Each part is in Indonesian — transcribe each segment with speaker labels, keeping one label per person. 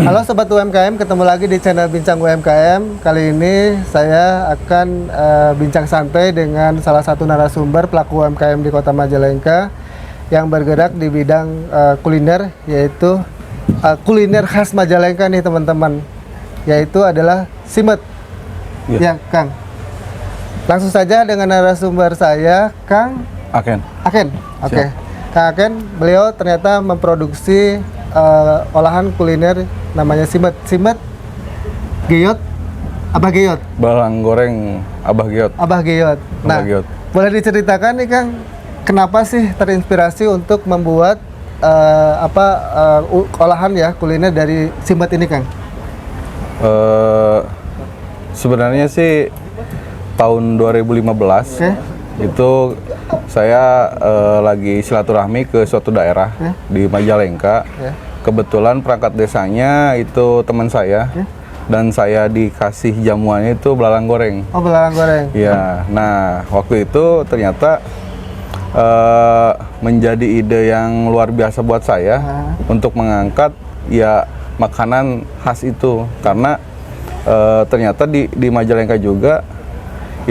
Speaker 1: Halo Sobat UMKM, ketemu lagi di channel Bincang UMKM. Kali ini saya akan bincang santai dengan salah satu narasumber pelaku UMKM di Kota Majalengka yang bergerak di bidang kuliner, yaitu kuliner khas Majalengka nih teman-teman, yaitu adalah simet. Ya, Kang. Langsung saja dengan narasumber saya, Kang
Speaker 2: Aken.
Speaker 1: Oke. Kang Aken, beliau ternyata memproduksi olahan kuliner namanya simet. Simet geyot, abah geyot.
Speaker 2: Balang goreng abah geyot.
Speaker 1: Abah geyot. Nah,
Speaker 2: geyot.
Speaker 1: boleh diceritakan nih Kang, kenapa sih terinspirasi untuk membuat olahan ya kuliner dari simet ini, Kang?
Speaker 2: Sebenarnya sih tahun 2015 itu saya lagi silaturahmi ke suatu daerah di Majalengka. Kebetulan perangkat desanya itu teman saya, dan saya dikasih jamuannya itu belalang goreng.
Speaker 1: Oh, belalang goreng.
Speaker 2: Ya, nah waktu itu ternyata menjadi ide yang luar biasa buat saya untuk mengangkat ya makanan khas itu, karena ternyata di Majalengka juga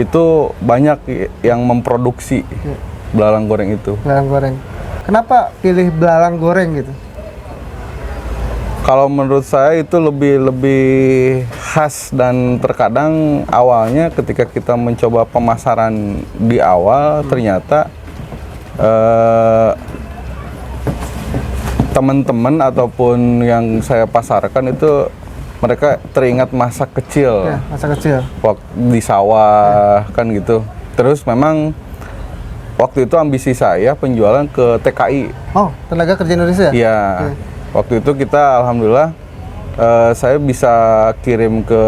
Speaker 2: itu banyak yang memproduksi belalang goreng itu.
Speaker 1: Belalang goreng. Kenapa pilih belalang goreng gitu?
Speaker 2: Kalau menurut saya itu lebih khas, dan terkadang awalnya ketika kita mencoba pemasaran di awal ternyata teman-teman ataupun yang saya pasarkan itu mereka teringat masa kecil.
Speaker 1: Ya, masa kecil.
Speaker 2: Waktu di sawah kan gitu. Terus memang waktu itu ambisi saya penjualan ke TKI.
Speaker 1: Oh, Tenaga Kerja Indonesia?
Speaker 2: Iya. Waktu itu kita alhamdulillah saya bisa kirim ke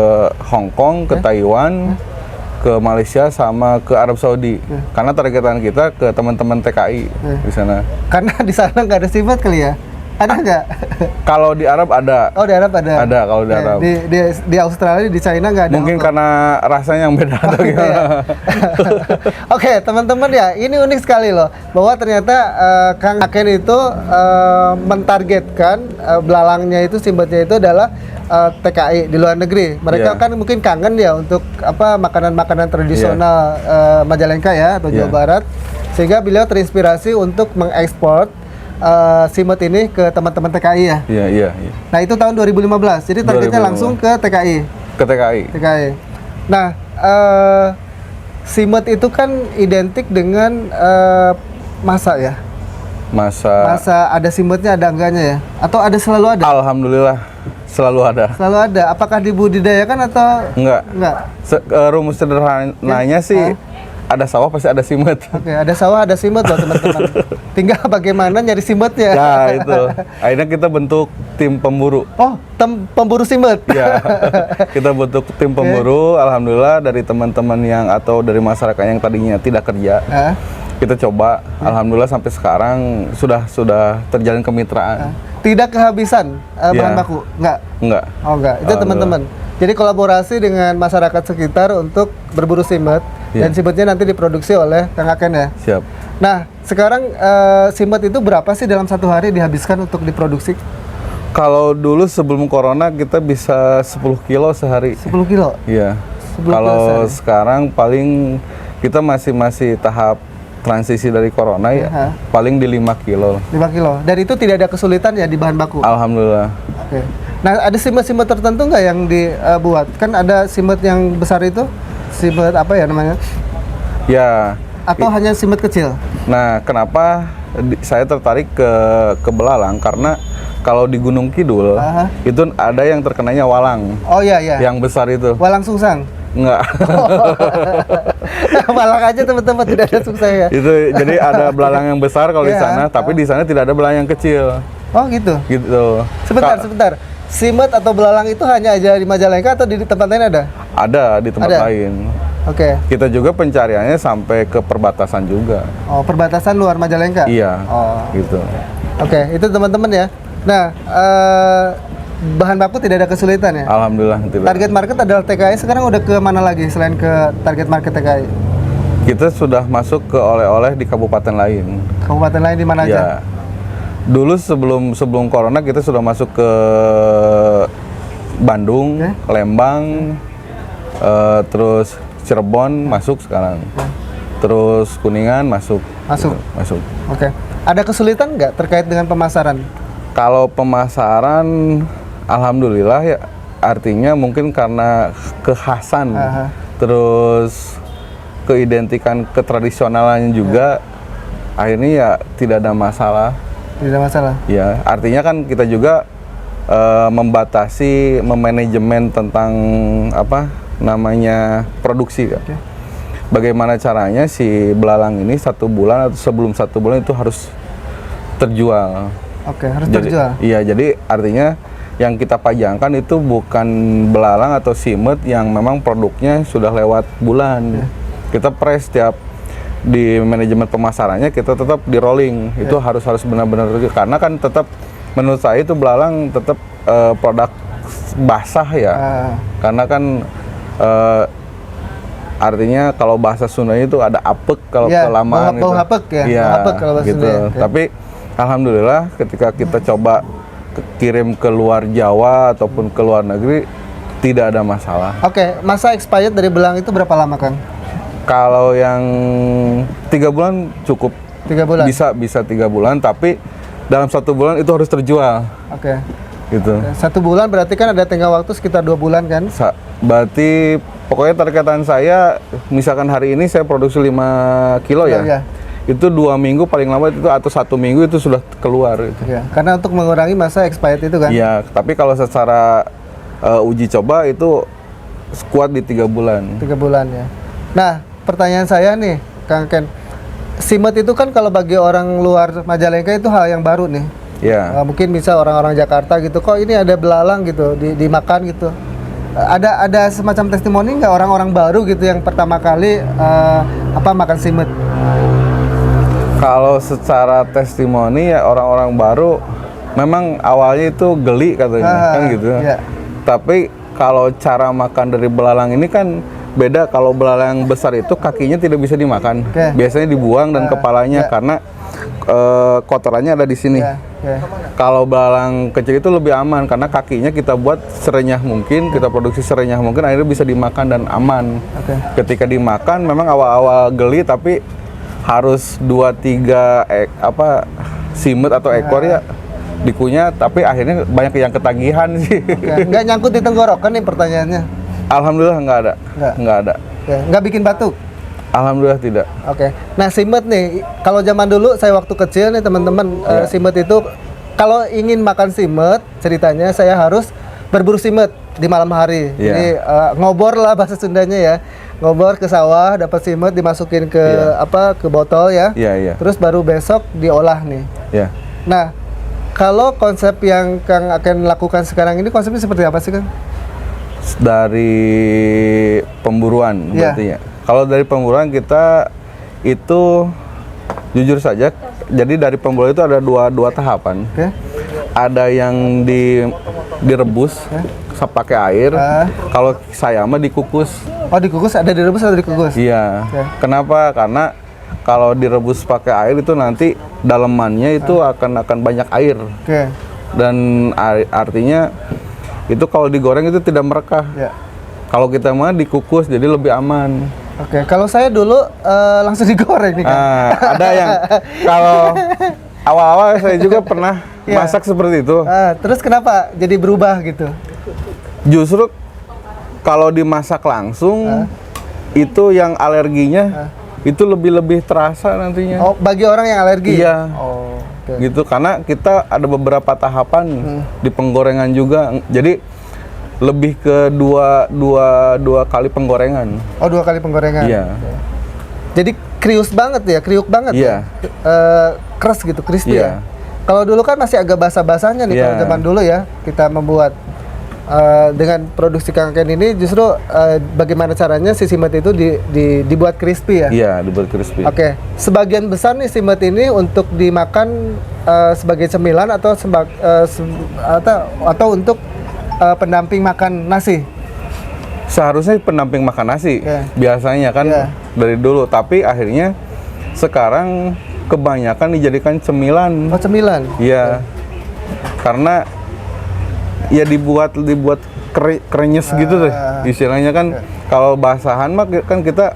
Speaker 2: Hong Kong, ke Taiwan, ke Malaysia sama ke Arab Saudi. Karena targetan kita ke teman-teman TKI di sana.
Speaker 1: Karena di sana nggak ada simet kali ya? Ada nggak?
Speaker 2: Kalau di Arab ada.
Speaker 1: Oh, di Arab ada.
Speaker 2: Ada kalau di Arab.
Speaker 1: Di Australia, di China nggak ada.
Speaker 2: Mungkin karena rasanya yang beda atau gimana.
Speaker 1: Oke, teman-teman ya, ini unik sekali loh, bahwa ternyata Kang Aken itu mentargetkan belalangnya itu, simetnya itu adalah TKI di luar negeri. Mereka kan mungkin kangen ya untuk makanan-makanan tradisional Majalengka ya atau Jawa Barat, sehingga beliau terinspirasi untuk mengekspor simet ini ke teman-teman TKI ya?
Speaker 2: Iya.
Speaker 1: Nah, itu tahun 2015, jadi targetnya 2015. Langsung ke TKI?
Speaker 2: Ke TKI.
Speaker 1: Nah, simet itu kan identik dengan masa ya? Masa ada simetnya, ada enggaknya ya? Atau ada selalu ada?
Speaker 2: Alhamdulillah, selalu ada.
Speaker 1: Selalu ada. Apakah dibudidayakan atau? Enggak.
Speaker 2: Rumus sederhananya sih, ada sawah pasti ada simet.
Speaker 1: Oke, ada sawah ada simet loh teman-teman. Tinggal bagaimana nyari simetnya.
Speaker 2: Nah itu, akhirnya kita bentuk tim pemburu.
Speaker 1: Oh, pemburu simet.
Speaker 2: Ya, kita bentuk tim pemburu. Alhamdulillah dari teman-teman yang atau dari masyarakat yang tadinya tidak kerja, kita coba. Alhamdulillah sampai sekarang sudah terjalin kemitraan.
Speaker 1: Tidak kehabisan bahan baku?
Speaker 2: Enggak.
Speaker 1: Oh enggak, itu teman-teman. Jadi kolaborasi dengan masyarakat sekitar untuk berburu simet. Dan simetnya nanti diproduksi oleh Kang Aken ya?
Speaker 2: Siap.
Speaker 1: Nah, sekarang simet itu berapa sih dalam satu hari dihabiskan untuk diproduksi?
Speaker 2: Kalau dulu sebelum corona kita bisa 10 kilo sehari.
Speaker 1: 10 kilo?
Speaker 2: Iya. Kalau sekarang paling kita masih tahap transisi dari corona ya, paling di 5 kilo.
Speaker 1: 5 kilo. Dan itu tidak ada kesulitan ya di bahan baku?
Speaker 2: Alhamdulillah.
Speaker 1: Oke. Nah, ada simet-simet tertentu nggak yang dibuat? Kan ada simet yang besar itu? Simet apa ya namanya? Ya. Atau hanya simet kecil?
Speaker 2: Nah, kenapa saya tertarik ke belalang? Karena kalau di Gunung Kidul itu ada yang terkenanya walang.
Speaker 1: Oh iya.
Speaker 2: Yang besar itu.
Speaker 1: Walang sungsang?
Speaker 2: Enggak.
Speaker 1: Walang aja teman-teman, tidak ada sungsang ya?
Speaker 2: Itu jadi ada belalang yang besar kalau di sana, tapi di sana tidak ada belalang yang kecil.
Speaker 1: Oh gitu?
Speaker 2: Gitu.
Speaker 1: Sebentar. Simet atau belalang itu hanya aja di Majalengka atau di tempat lain ada?
Speaker 2: Ada di tempat lain.
Speaker 1: Oke.
Speaker 2: Kita juga pencariannya sampai ke perbatasan juga.
Speaker 1: Oh, perbatasan luar Majalengka?
Speaker 2: Iya.
Speaker 1: Oh.
Speaker 2: Gitu.
Speaker 1: Oke, itu teman-teman ya. Nah, bahan baku tidak ada kesulitan ya?
Speaker 2: Alhamdulillah.
Speaker 1: Target market adalah TKI. Sekarang udah ke mana lagi selain ke target market TKI?
Speaker 2: Kita sudah masuk ke oleh-oleh di kabupaten lain.
Speaker 1: Kabupaten lain di mana aja?
Speaker 2: Dulu sebelum corona kita sudah masuk ke Bandung, Lembang, terus Cirebon masuk sekarang. Terus Kuningan masuk. Masuk.
Speaker 1: Oke. Ada kesulitan nggak terkait dengan pemasaran?
Speaker 2: Kalau pemasaran, alhamdulillah ya. Artinya mungkin karena kekhasan, terus keidentikan ketradisionalannya juga, akhirnya ya tidak ada masalah.
Speaker 1: Tidak masalah.
Speaker 2: Ya, artinya kan kita juga membatasi manajemen tentang apa namanya produksi kan. Bagaimana caranya si belalang ini 1 bulan atau sebelum 1 bulan itu harus terjual.
Speaker 1: Oke, harus terjual.
Speaker 2: Iya, jadi artinya yang kita pajangkan itu bukan belalang atau simut yang memang produknya sudah lewat bulan. Kita press setiap di manajemen pemasarannya kita tetap di rolling. Itu harus benar-benar, karena kan tetap menurut saya itu belalang tetap produk basah ya. Karena kan artinya kalau bahasa Sundanya itu ada apek kalau kelamaan
Speaker 1: bau apek ya.
Speaker 2: Iya,
Speaker 1: apek kalau bahasa
Speaker 2: gitu.
Speaker 1: Sunda.
Speaker 2: Tapi alhamdulillah ketika kita coba kirim ke luar Jawa ataupun ke luar negeri tidak ada masalah.
Speaker 1: Oke, masa expired dari belang itu berapa lama, Kang?
Speaker 2: Kalau yang 3 bulan cukup.
Speaker 1: 3 bulan.
Speaker 2: Bisa 3 bulan, tapi dalam 1 bulan itu harus terjual.
Speaker 1: Oke.
Speaker 2: Gitu.
Speaker 1: 1 bulan berarti kan ada tengah waktu sekitar 2 bulan kan?
Speaker 2: Berarti pokoknya targetan saya, misalkan hari ini saya produksi 5 kilo ya. Itu 2 minggu paling lama itu, atau 1 minggu itu sudah keluar gitu.
Speaker 1: Ya, karena untuk mengurangi masa expired itu kan.
Speaker 2: Iya, tapi kalau secara uji coba itu kuat di 3 bulan.
Speaker 1: 3 bulan ya. Nah, pertanyaan saya nih, Kang Ken, simut itu kan kalau bagi orang luar Majalengka itu hal yang baru nih.
Speaker 2: Iya.
Speaker 1: Mungkin bisa orang-orang Jakarta gitu, kok ini ada belalang gitu dimakan gitu. Ada semacam testimoni nggak orang-orang baru gitu yang pertama kali makan simut?
Speaker 2: Kalau secara testimoni ya orang-orang baru memang awalnya itu geli katanya kan gitu.
Speaker 1: Iya.
Speaker 2: Tapi kalau cara makan dari belalang ini kan beda. Kalau belalang besar itu kakinya tidak bisa dimakan. Biasanya dibuang dan kepalanya karena kotorannya ada di sini. Kalau belalang kecil itu lebih aman karena kakinya kita buat serenyah mungkin, kita produksi serenyah mungkin, akhirnya bisa dimakan dan aman. Ketika dimakan memang awal-awal geli, tapi harus 2-3 simut atau ekor ya dikunyah, tapi akhirnya banyak yang ketagihan sih.
Speaker 1: Nggak nyangkut di tenggorokan nih pertanyaannya?
Speaker 2: Alhamdulillah nggak ada. Nggak ada.
Speaker 1: Nggak bikin batuk?
Speaker 2: Alhamdulillah tidak.
Speaker 1: Oke. Nah, simut nih, kalau zaman dulu saya waktu kecil nih teman-teman, simut itu kalau ingin makan simut, ceritanya saya harus berburu simut di malam hari. Jadi ngobor lah bahasa Sundanya ya. Ngobor ke sawah, dapat simut, dimasukin ke ke botol ya. Terus baru besok diolah nih. Nah, kalau konsep yang Kang akan lakukan sekarang ini konsepnya seperti apa sih, Kang?
Speaker 2: Dari pemburuan berarti ya. Kalau dari pemburuan kita itu jujur saja, jadi dari pemburuan itu ada dua tahapan. Ada yang direbus pakai air. Kalau saya mah dikukus. Oh, dikukus, ada direbus atau dikukus? Iya. Kenapa? Karena kalau direbus pakai air itu nanti dalemannya itu akan banyak air. Dan artinya itu kalau digoreng itu tidak merekah. Kalau kita mah dikukus jadi lebih aman.
Speaker 1: Kalau saya dulu langsung digoreng nih, Kang.
Speaker 2: Ada yang kalau awal-awal saya juga pernah masak seperti itu.
Speaker 1: Terus kenapa jadi berubah gitu?
Speaker 2: Justru kalau dimasak langsung itu yang alerginya itu lebih terasa nantinya.
Speaker 1: Oh, bagi orang yang alergi?
Speaker 2: Iya. Gitu, karena kita ada beberapa tahapan di penggorengan juga. Jadi lebih ke dua kali penggorengan. Oh, 2 kali penggorengan. Iya.
Speaker 1: Jadi kriuk banget ya? Keras gitu, crispy ya? Kalau dulu kan masih agak basah-basahnya nih kalau zaman dulu ya kita membuat. Dengan produksi Kang Ken ini justru bagaimana caranya si simut itu dibuat crispy ya? Iya,
Speaker 2: dibuat crispy.
Speaker 1: Sebagian besar nih simut ini untuk dimakan sebagai cemilan atau atau untuk pendamping makan nasi?
Speaker 2: Seharusnya pendamping makan nasi biasanya kan dari dulu, tapi akhirnya sekarang kebanyakan dijadikan cemilan.
Speaker 1: Oh, cemilan.
Speaker 2: Iya. Karena ya dibuat krenyes gitu deh. Istilahnya kan kalau basahan mah kan kita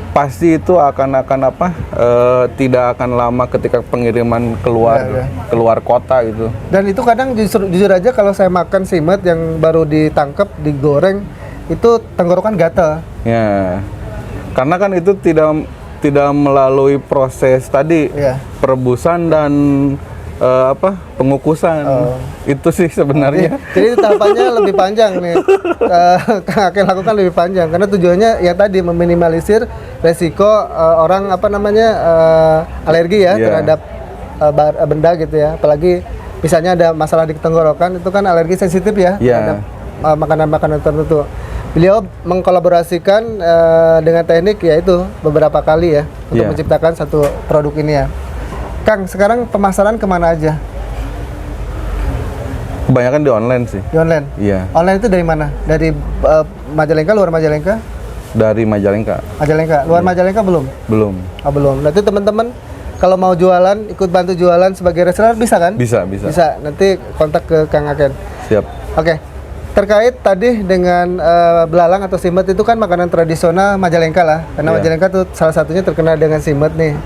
Speaker 2: pasti itu akan tidak akan lama ketika pengiriman keluar kota gitu.
Speaker 1: Dan itu kadang jujur aja kalau saya makan simet yang baru ditangkap, digoreng, itu tenggorokan gatel.
Speaker 2: Ya. Karena kan itu tidak melalui proses tadi perebusan dan pengukusan. Itu sih sebenarnya.
Speaker 1: Jadi tahapannya lebih panjang nih. Kang Aken lakukan lebih panjang karena tujuannya ya tadi meminimalisir resiko orang alergi ya terhadap benda gitu ya. Apalagi misalnya ada masalah di tenggorokan, itu kan alergi sensitif ya terhadap makanan-makanan tertentu. Beliau mengkolaborasikan dengan teknik yaitu beberapa kali ya untuk menciptakan satu produk ini ya. Kang, sekarang pemasaran kemana aja?
Speaker 2: Kebanyakan di online sih.
Speaker 1: Di online?
Speaker 2: Iya.
Speaker 1: Online itu dari mana? Dari Majalengka, luar Majalengka?
Speaker 2: Dari Majalengka.
Speaker 1: Majalengka, luar Majalengka belum?
Speaker 2: Belum.
Speaker 1: Oh, belum. Nanti teman-teman kalau mau jualan, ikut bantu jualan sebagai reseller bisa kan?
Speaker 2: Bisa.
Speaker 1: Bisa. Nanti kontak ke Kang Aken.
Speaker 2: Siap.
Speaker 1: Oke. Terkait tadi dengan belalang atau simet itu kan makanan tradisional Majalengka lah. Karena Majalengka tuh salah satunya terkenal dengan simet nih.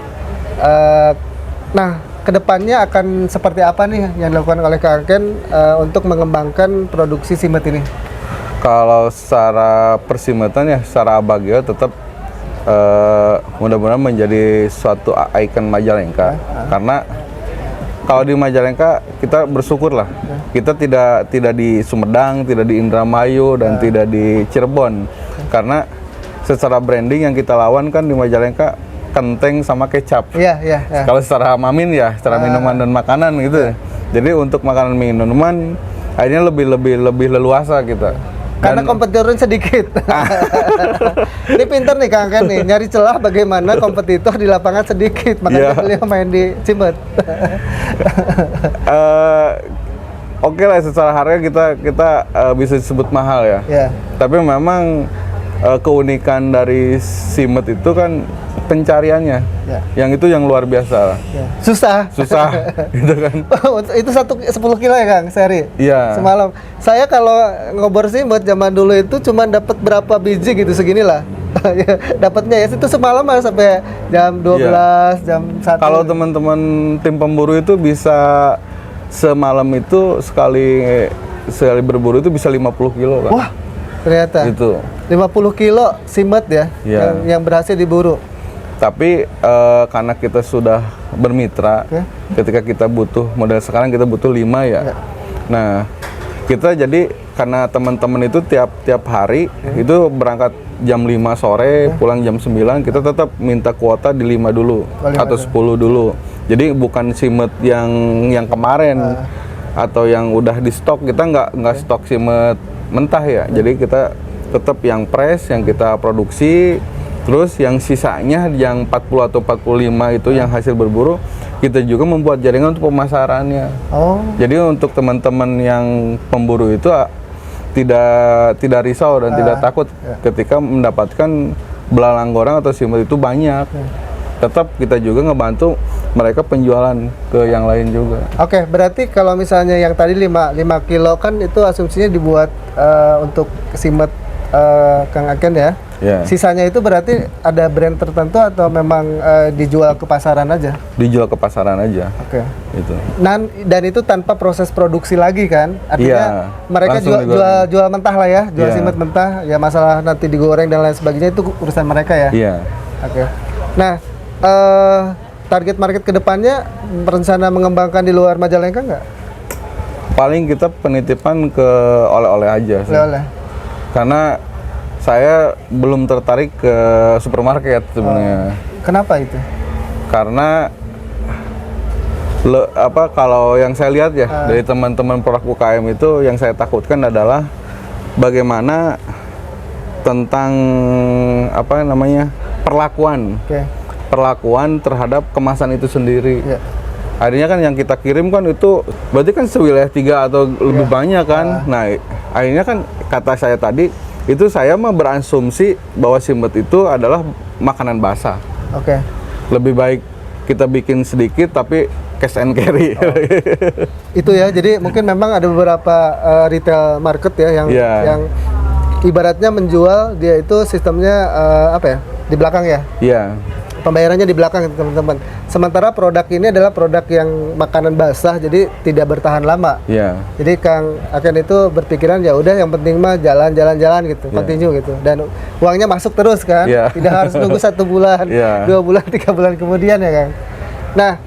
Speaker 1: Nah, kedepannya akan seperti apa nih yang dilakukan oleh Kang Aken untuk mengembangkan produksi simet ini?
Speaker 2: Kalau secara persimetan ya, secara abagio tetap mudah-mudahan menjadi suatu ikon Majalengka. Karena kalau di Majalengka kita bersyukur lah, kita tidak di Sumedang, tidak di Indramayu dan tidak di Cirebon. Karena secara branding yang kita lawan kan di Majalengka kenteng sama kecap.
Speaker 1: Iya.
Speaker 2: Kalau secara mamin ya, secara minuman dan makanan gitu. Jadi untuk makanan minuman akhirnya lebih leluasa kita.
Speaker 1: Karena kompetitornya sedikit. Ini pinter nih Kang Aken nih, nyari celah bagaimana kompetitor di lapangan sedikit. Makanya beliau main di Simet.
Speaker 2: Oke lah, secara harga kita bisa disebut mahal ya. Tapi memang keunikan dari Simet itu kan pencariannya, yang itu yang luar biasa.
Speaker 1: Susah
Speaker 2: gitu kan.
Speaker 1: Itu 10 kilo ya Kang sehari?
Speaker 2: Iya.
Speaker 1: Semalam. Saya kalau ngobor simet zaman dulu itu cuma dapat berapa biji gitu seginilah. Dapatnya ya itu semalam lah sampai jam 12, jam 1.
Speaker 2: Kalau teman-teman tim pemburu itu bisa semalam itu sekali berburu itu bisa 50 kilo kan.
Speaker 1: Wah, ternyata.
Speaker 2: Itu.
Speaker 1: 50 kilo simet ya, yang berhasil diburu.
Speaker 2: Tapi karena kita sudah bermitra, ketika kita butuh model sekarang kita butuh 5 ya. Nah, kita jadi karena teman-teman itu tiap hari itu berangkat jam 5 sore, pulang jam 9, kita tetap minta kuota di 5 dulu atau 10 dulu. Jadi bukan simet yang kemarin atau yang udah di stok, kita nggak stok simet mentah ya. Jadi kita tetap yang fresh yang kita produksi. Terus yang sisanya yang 40 atau 45 itu yang hasil berburu, kita juga membuat jaringan untuk pemasarannya. Jadi untuk teman-teman yang pemburu itu tidak risau dan tidak takut ketika mendapatkan belalang goreng atau simet itu banyak. Tetap kita juga ngebantu mereka penjualan ke yang lain juga.
Speaker 1: Oke, berarti kalau misalnya yang tadi 5 kilo kan itu asumsinya dibuat untuk simet Kang Aken ya. Sisanya itu berarti ada brand tertentu atau memang dijual ke pasaran aja?
Speaker 2: Dijual ke pasaran aja.
Speaker 1: Oke.
Speaker 2: Itu.
Speaker 1: Dan itu tanpa proses produksi lagi kan? Artinya mereka jual mentah lah ya, jual simet mentah. Ya masalah nanti digoreng dan lain sebagainya itu urusan mereka ya.
Speaker 2: Iya.
Speaker 1: Oke. Nah, target market kedepannya berencana mengembangkan di luar Majalengka nggak?
Speaker 2: Paling kita penitipan ke oleh-oleh aja sih.
Speaker 1: Oleh-oleh.
Speaker 2: Karena saya belum tertarik ke supermarket sebenarnya.
Speaker 1: Kenapa itu?
Speaker 2: Karena kalau yang saya lihat ya dari teman-teman produk UKM itu yang saya takutkan adalah bagaimana tentang perlakuan. Perlakuan terhadap kemasan itu sendiri. Akhirnya kan yang kita kirim kan itu berarti kan sewilayah 3 atau lebih banyak kan. Nah, akhirnya kan kata saya tadi itu saya mah berasumsi bahwa simet itu adalah makanan basah. Lebih baik kita bikin sedikit tapi cash and carry.
Speaker 1: Itu ya, jadi mungkin memang ada beberapa retail market ya yang ibaratnya menjual dia itu sistemnya apa ya, di belakang ya.
Speaker 2: Iya.
Speaker 1: Pembayarannya di belakang teman-teman. Sementara produk ini adalah produk yang makanan basah, jadi tidak bertahan lama.
Speaker 2: Iya.
Speaker 1: Jadi Kang Aken itu berpikiran ya udah yang penting mah jalan-jalan gitu, continue gitu. Dan uangnya masuk terus kan, tidak harus nunggu 1 bulan, 2 bulan, 3 bulan kemudian ya Kang. Nah,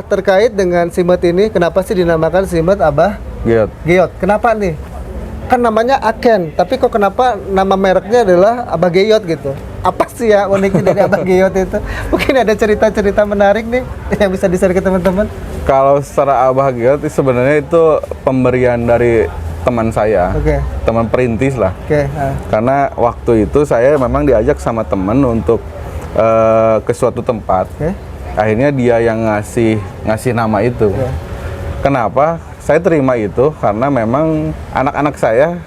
Speaker 1: terkait dengan Simet ini, kenapa sih dinamakan Simet Abah Geyot? Kenapa nih? Kan namanya Aken, tapi kok kenapa nama mereknya adalah Abah Geyot gitu? Apa sih ya uniknya dari Abah Geyot itu? Mungkin ada cerita-cerita menarik nih yang bisa di-share ke teman-teman.
Speaker 2: Kalau secara Abah Geyot sebenarnya itu pemberian dari teman saya, teman perintis lah. Karena waktu itu saya memang diajak sama teman untuk ke suatu tempat. Akhirnya dia yang ngasih nama itu. Kenapa? Saya terima itu karena memang anak-anak saya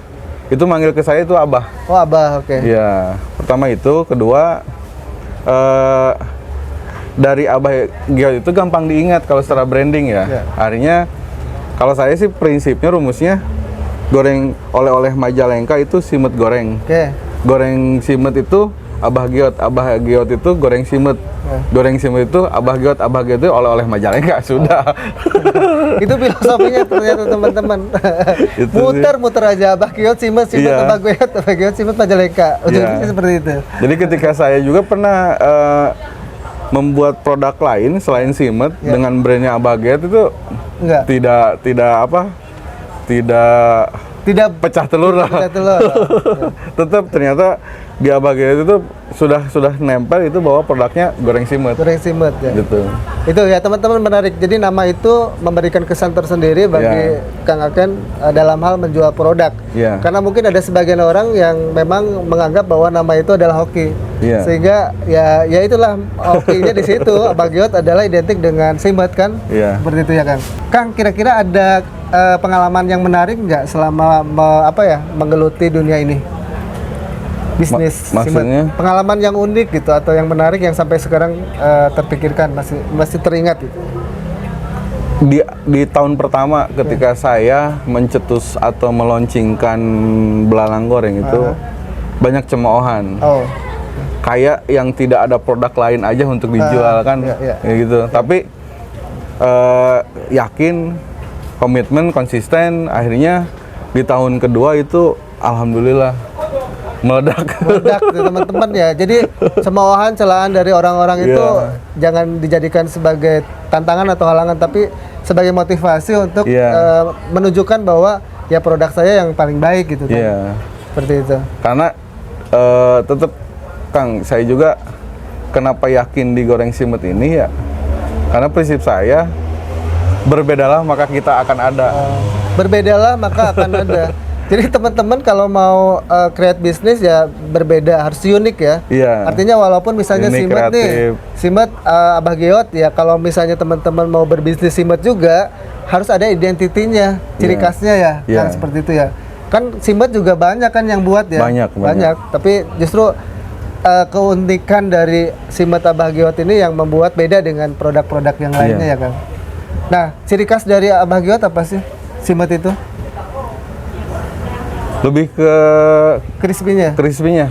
Speaker 2: itu manggil ke saya itu Abah.
Speaker 1: Oh Abah, oke.
Speaker 2: Iya, pertama itu, kedua dari Abah Geyot itu gampang diingat kalau secara branding ya. Artinya kalau saya sih prinsipnya rumusnya goreng oleh-oleh Majalengka itu Simet goreng. Goreng Simet itu Abah Geyot itu goreng Simet. Goreng Simet itu Abah Geyot itu oleh-oleh Majalengka, sudah.
Speaker 1: Itu filosofinya ternyata teman-teman. Muter-muter aja Abah Geyot Simet, Abah Geyot Simet Majalengka. Ujungnya seperti itu.
Speaker 2: Jadi ketika saya juga pernah membuat produk lain selain Simet dengan brandnya Abah Geyot itu tidak pecah telur lah. Tetap ternyata di Abah Geyot itu sudah nempel itu bahwa produknya goreng Simet.
Speaker 1: Goreng Simet ya.
Speaker 2: Gitu.
Speaker 1: Itu ya teman-teman menarik. Jadi nama itu memberikan kesan tersendiri bagi Kang Aken dalam hal menjual produk. Karena mungkin ada sebagian orang yang memang menganggap bahwa nama itu adalah hoki. Sehingga ya itulah hokinya di situ. Abah Geyot adalah identik dengan Simet kan. Seperti itu ya Kang. Kang, kira-kira ada pengalaman yang menarik nggak selama menggeluti dunia ini? Bisnis
Speaker 2: maksudnya?
Speaker 1: Pengalaman yang unik gitu atau yang menarik yang sampai sekarang terpikirkan, masih teringat gitu.
Speaker 2: Di tahun pertama ketika saya mencetus atau meluncingkan belalang goreng itu banyak cemoohan. Kayak yang tidak ada produk lain aja untuk dijual kan, gitu. Tapi yakin, komitmen, konsisten, akhirnya di tahun kedua itu alhamdulillah meledak tuh
Speaker 1: teman-teman ya. Jadi cemoohan, celaan dari orang-orang itu jangan dijadikan sebagai tantangan atau halangan, tapi sebagai motivasi untuk menunjukkan bahwa ya produk saya yang paling baik gitu kan. Seperti itu. Karena
Speaker 2: tetap Kang, saya juga kenapa yakin di goreng Simet ini ya karena prinsip saya berbedalah maka kita akan ada.
Speaker 1: Berbedalah maka akan ada. Jadi teman-teman kalau mau create bisnis ya berbeda, harus unik ya. Artinya walaupun misalnya Simet nih, Simet Abah Geyot ya, kalau misalnya teman-teman mau berbisnis Simet juga harus ada identitinya, ciri khasnya ya, kan seperti itu ya. Kan Simet juga banyak kan yang buat ya. Banyak. Tapi justru keunikan dari Simet Abah Geyot ini yang membuat beda dengan produk-produk yang lainnya ya kan. Nah, ciri khas dari Abah Geyot apa sih Simet itu?
Speaker 2: Lebih ke crispy-nya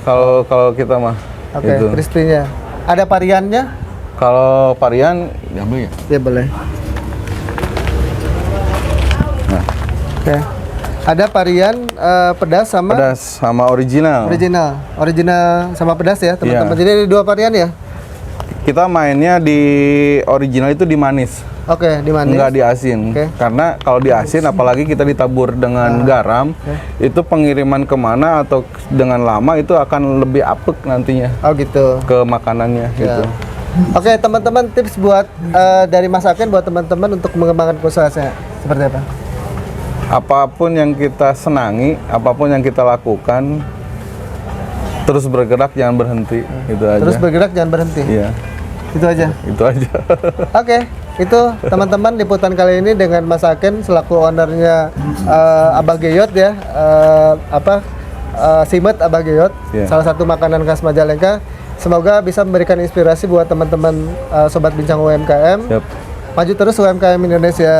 Speaker 2: kalau kita mah.
Speaker 1: Oke, crispy-nya. Ada variannya?
Speaker 2: Kalau varian diambil ya?
Speaker 1: Ya boleh.
Speaker 2: Nah.
Speaker 1: Oke. Ada varian pedas sama
Speaker 2: original.
Speaker 1: Original sama pedas ya, teman-teman. Jadi ada 2 varian ya?
Speaker 2: Kita mainnya di original itu di manis.
Speaker 1: Oke, di manis.
Speaker 2: Enggak di asin. Karena kalau di asin apalagi kita ditabur dengan garam, itu pengiriman kemana atau dengan lama itu akan lebih apek nantinya.
Speaker 1: Oh gitu.
Speaker 2: Ke makanannya gitu.
Speaker 1: Oke, teman-teman, tips buat dari Mas Aken buat teman-teman untuk mengembangkan usahanya seperti apa?
Speaker 2: Apapun yang kita senangi, apapun yang kita lakukan, terus bergerak jangan berhenti, itu aja.
Speaker 1: Terus bergerak jangan berhenti.
Speaker 2: Iya.
Speaker 1: Itu aja. Oke, itu teman-teman liputan kali ini dengan Mas Aken selaku ownernya Abah Geyot ya, Simet Abah Geyot, salah satu makanan khas Majalengka Semoga bisa memberikan inspirasi buat teman-teman sobat bincang UMKM.
Speaker 2: Siap.
Speaker 1: Maju terus UMKM Indonesia.